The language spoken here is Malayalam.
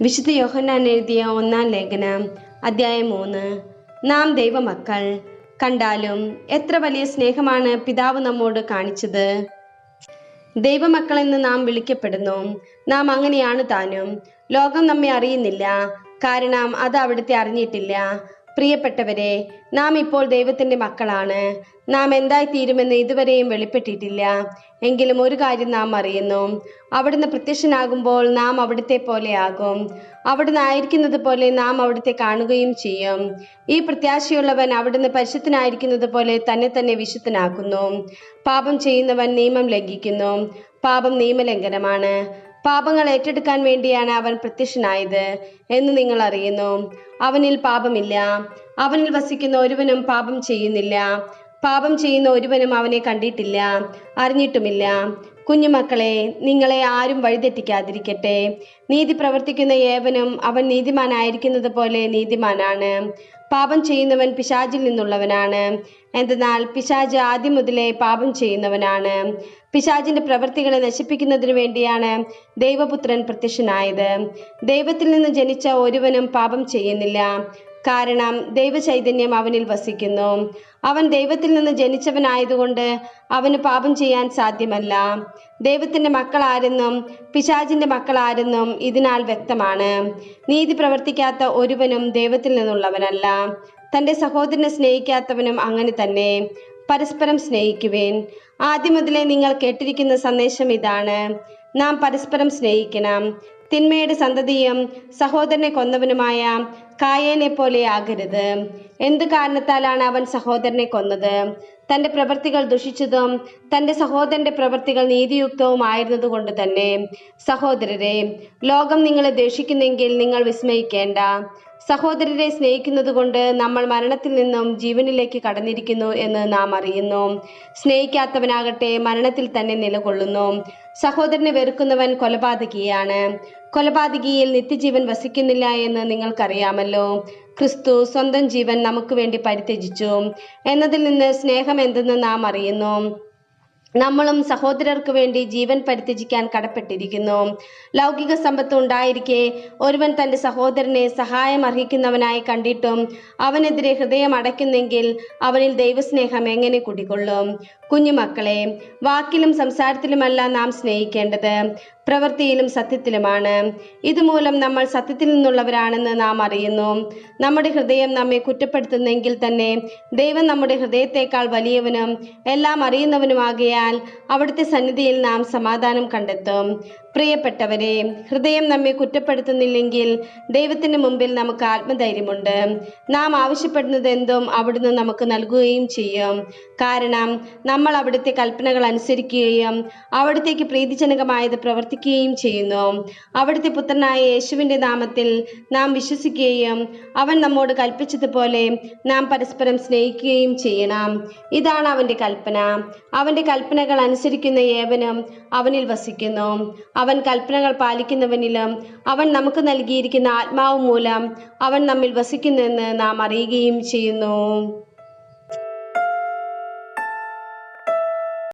വിശുദ്ധ യോഹന്നാൻ എഴുതിയ 1-ാം ലേഖനം അധ്യായം 3. നാം ദൈവമക്കൾ. കണ്ടാലും എത്ര വലിയ സ്നേഹമാണ് പിതാവ് നമ്മോട് കാണിച്ചത്. ദൈവമക്കളെന്ന് നാം വിളിക്കപ്പെടുന്നു. നാം അങ്ങനെയാണ് താനും. ലോകം നമ്മെ അറിയുന്നില്ല, കാരണം അത് അവിടുത്തെ അറിഞ്ഞിട്ടില്ല. പ്രിയപ്പെട്ടവരെ, നാം ഇപ്പോൾ ദൈവത്തിന്റെ മക്കളാണ്. നാം എന്തായി തീരുമെന്ന് ഇതുവരെയും വെളിപ്പെട്ടിട്ടില്ല. എങ്കിലും ഒരു കാര്യം നാം അറിയുന്നു: അവിടുന്ന് പ്രത്യക്ഷനാകുമ്പോൾ നാം അവിടുത്തെ പോലെ ആകും. അവിടുന്ന് ആയിരിക്കുന്നത് പോലെ നാം അവിടുത്തെ കാണുകയും ചെയ്യും. ഈ പ്രത്യാശയുള്ളവൻ അവിടുന്ന് പരിശുദ്ധനായിരിക്കുന്നത് പോലെ തന്നെ തന്നെ വിശുദ്ധനാക്കുന്നു. പാപം ചെയ്യുന്നവൻ നിയമം ലംഘിക്കുന്നു. പാപം നിയമലംഘനമാണ്. പാപങ്ങൾ ഏറ്റെടുക്കാൻ വേണ്ടിയാണ് അവൻ പ്രത്യക്ഷനായത് എന്ന് നിങ്ങൾ അറിയുന്നു. അവനിൽ പാപമില്ല. അവനിൽ വസിക്കുന്ന ഒരുവനും പാപം ചെയ്യുന്നില്ല. പാപം ചെയ്യുന്ന ഒരുവനും അവനെ കണ്ടിട്ടില്ല, അറിഞ്ഞിട്ടുമില്ല. കുഞ്ഞുമക്കളെ, നിങ്ങളെ ആരും വഴിതെറ്റിക്കാതിരിക്കട്ടെ. നീതി പ്രവർത്തിക്കുന്ന ഏവനും അവൻ നീതിമാനായിരിക്കുന്നത് പോലെ നീതിമാനാണ്. പാപം ചെയ്യുന്നവൻ പിശാചിൽ നിന്നുള്ളവനാണ്. എന്തെന്നാൽ പിശാച് ആദ്യം മുതലേ പാപം ചെയ്യുന്നവനാണ്. പിശാചിന്റെ പ്രവൃത്തികളെ നശിപ്പിക്കുന്നതിനു വേണ്ടിയാണ് ദൈവപുത്രൻ പ്രത്യക്ഷനായത്. ദൈവത്തിൽ നിന്ന് ജനിച്ച ഒരുവനും പാപം ചെയ്യുന്നില്ല, കാരണം ദൈവചൈതന്യം അവനിൽ വസിക്കുന്നു. അവൻ ദൈവത്തിൽ നിന്ന് ജനിച്ചവനായതുകൊണ്ട് അവന് പാപം ചെയ്യാൻ സാധ്യമല്ല. ദൈവത്തിന്റെ മക്കൾ ആരെന്നും പിശാചിന്റെ മക്കൾ ആരെന്നും ഇതിനാൽ വ്യക്തമാണ്. നീതി പ്രവർത്തിക്കാത്ത ഒരുവനും ദൈവത്തിൽ നിന്നുള്ളവനല്ല. തന്റെ സഹോദരനെ സ്നേഹിക്കാത്തവനും അങ്ങനെ തന്നെ. പരസ്പരം സ്നേഹിക്കുവിൻ. ആദ്യം മുതലേ നിങ്ങൾ കേട്ടിരിക്കുന്ന സന്ദേശം ഇതാണ്: നാം പരസ്പരം സ്നേഹിക്കണം. തിന്മയുടെ സന്തതിയും സഹോദരനെ കൊന്നവനുമായ കായേനെ പോലെ ആകരുത്. എന്ത് കാരണത്താലാണ് അവൻ സഹോദരനെ കൊന്നത്? തന്റെ പ്രവൃത്തികൾ ദുഷിച്ചതും തന്റെ സഹോദരന്റെ പ്രവൃത്തികൾ നീതിയുക്തവും ആയിരുന്നത് കൊണ്ട് തന്നെ. സഹോദരരെ, ലോകം നിങ്ങളെ ദ്വേഷിക്കുന്നെങ്കിൽ നിങ്ങൾ വിസ്മയിക്കേണ്ട. സഹോദരരെ സ്നേഹിക്കുന്നത് കൊണ്ട് നമ്മൾ മരണത്തിൽ നിന്നും ജീവനിലേക്ക് കടന്നിരിക്കുന്നു എന്ന് നാം അറിയുന്നു. സ്നേഹിക്കാത്തവനാകട്ടെ മരണത്തിൽ തന്നെ നിലകൊള്ളുന്നു. സഹോദരനെ വെറുക്കുന്നവൻ കൊലപാതകിയാണ്. കൊലപാതകിയിൽ നിത്യജീവൻ വസിക്കുന്നില്ല എന്ന് നിങ്ങൾക്കറിയാമല്ലോ. ക്രിസ്തു സ്വന്തം ജീവൻ നമുക്ക് വേണ്ടി പരിത്യജിച്ചു എന്നതിൽ നിന്ന് സ്നേഹം എന്തെന്ന് നാം അറിയുന്നു. നമ്മളും സഹോദരർക്ക് വേണ്ടി ജീവൻ പരിത്യജിക്കാൻ കടപ്പെട്ടിരിക്കുന്നു. ലൗകിക സമ്പത്ത് ഉണ്ടായിരിക്കെ ഒരുവൻ തന്റെ സഹോദരനെ സഹായം അർഹിക്കുന്നവനായി കണ്ടിട്ടും അവനെതിരെ ഹൃദയം അടയ്ക്കുന്നെങ്കിൽ അവനിൽ ദൈവസ്നേഹം എങ്ങനെ കുടികൊള്ളും? കുഞ്ഞുമക്കളെ, വാക്കിലും സംസാരത്തിലുമല്ല നാം സ്നേഹിക്കേണ്ടത്, പ്രവൃത്തിയിലും സത്യത്തിലുമാണ്. ഇതുമൂലം നമ്മൾ സത്യത്തിൽ നിന്നുള്ളവരാണെന്ന് നാം അറിയുന്നു. നമ്മുടെ ഹൃദയം നമ്മെ കുറ്റപ്പെടുത്തുന്നെങ്കിൽ തന്നെ ദൈവം നമ്മുടെ ഹൃദയത്തേക്കാൾ വലിയവനും എല്ലാം അറിയുന്നവനുമാകിയാൽ അവിടുത്തെ സന്നിധിയിൽ നാം സമാധാനം കണ്ടെത്തും. പ്രിയപ്പെട്ടവരെ, ഹൃദയം നമ്മെ കുറ്റപ്പെടുത്തുന്നില്ലെങ്കിൽ ദൈവത്തിന് മുമ്പിൽ നമുക്ക് ആത്മധൈര്യമുണ്ട്. നാം ആവശ്യപ്പെടുന്നത് എന്തും അവിടുന്ന് നമുക്ക് നൽകുകയും ചെയ്യും. കാരണം നമ്മൾ അവിടുത്തെ കൽപ്പനകൾ അനുസരിക്കുകയും അവിടുത്തേക്ക് പ്രീതിജനകമായത് പ്രവർത്തിക്കുകയും ചെയ്യുന്നു. അവിടുത്തെ പുത്രനായ യേശുവിൻ്റെ നാമത്തിൽ നാം വിശ്വസിക്കുകയും അവൻ നമ്മോട് കൽപ്പിച്ചതുപോലെ നാം പരസ്പരം സ്നേഹിക്കുകയും ചെയ്യണം. ഇതാണ് അവൻ്റെ കൽപ്പന. അവൻ്റെ കൽപ്പനകൾ അനുസരിക്കുന്ന ഏവനും അവനിൽ വസിക്കുന്നു. അവൻ കൽപ്പനകൾ പാലിക്കുന്നവനിലും അവൻ നമുക്ക് നൽകിയിരിക്കുന്ന ആത്മാവ് മൂലം അവൻ നമ്മിൽ വസിക്കുന്നുവെന്ന് നാം അറിയുകയും ചെയ്യുന്നു.